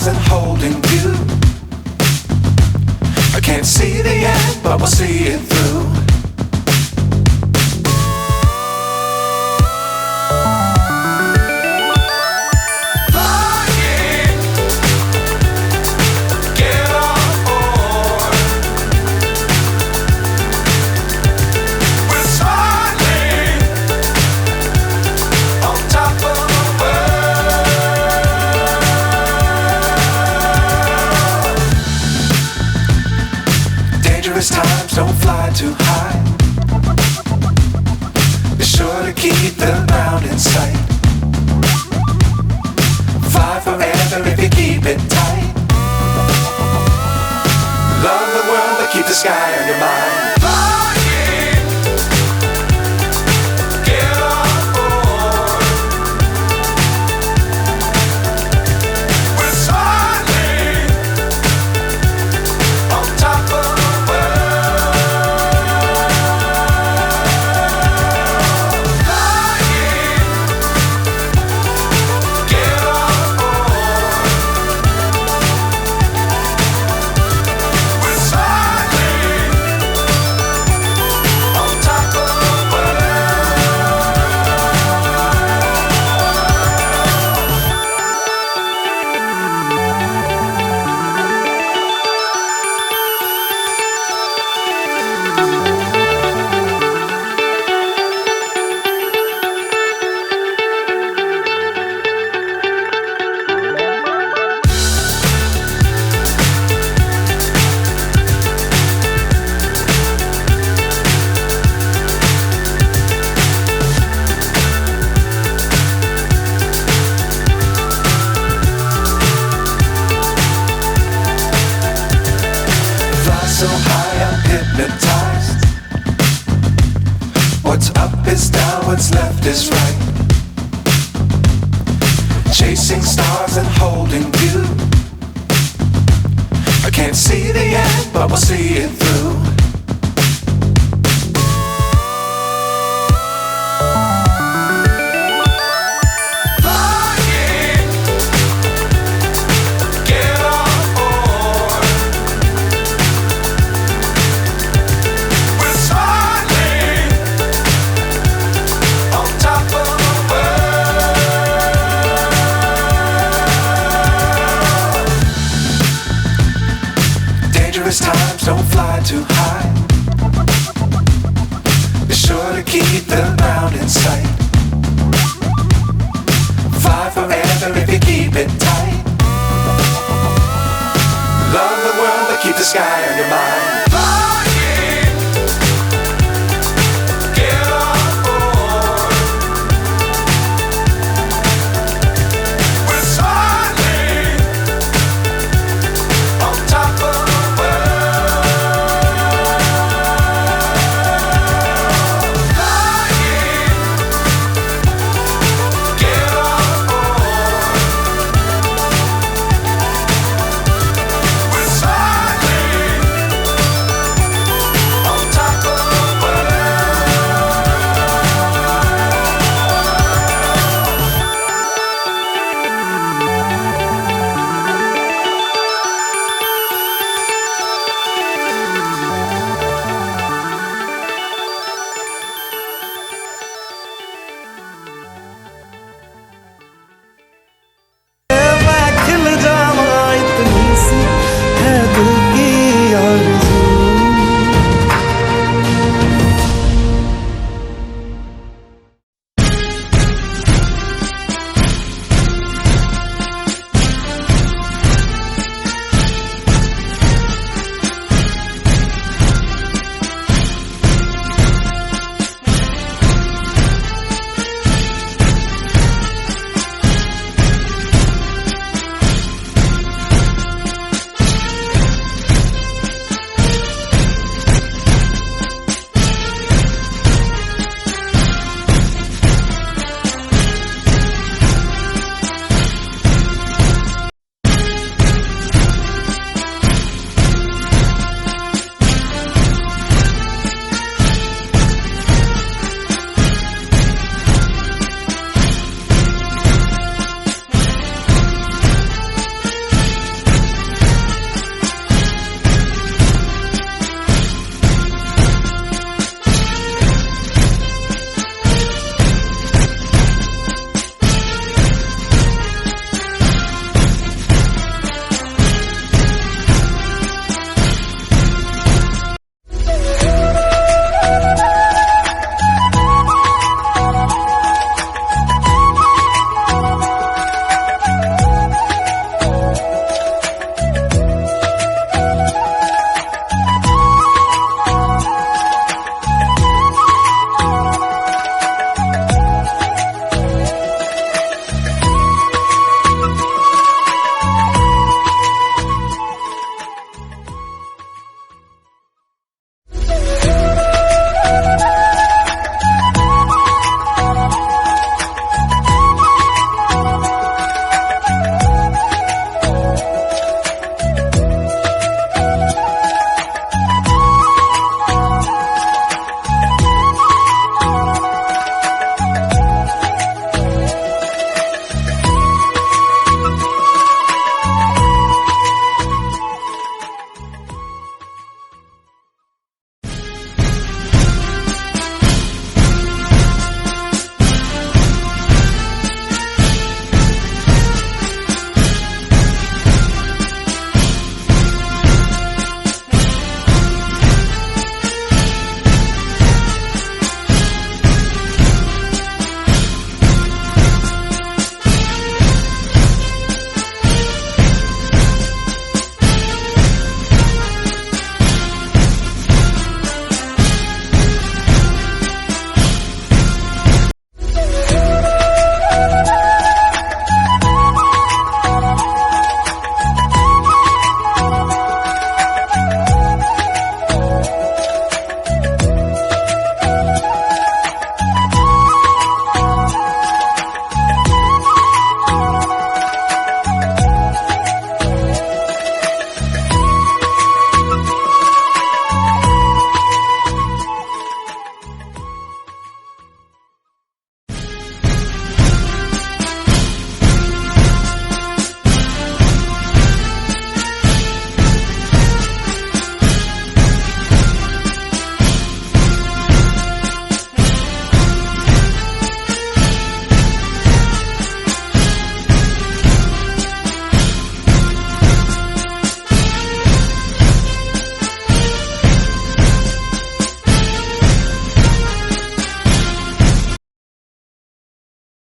stars and holding you. I can't see the end, but we'll see it through. Times don't fly too high. Be sure to keep the ground in sight. Fly forever if you keep it tight. Love the world but keep the sky on your mind. So high I'm hypnotized. What's up is down, what's left is right. Chasing stars and holding you. I can't see the end, but we'll see it through. Times don't fly too high. Be sure to keep the ground in sight. Fly forever if you keep it tight. Love the world but keep the sky on your mind.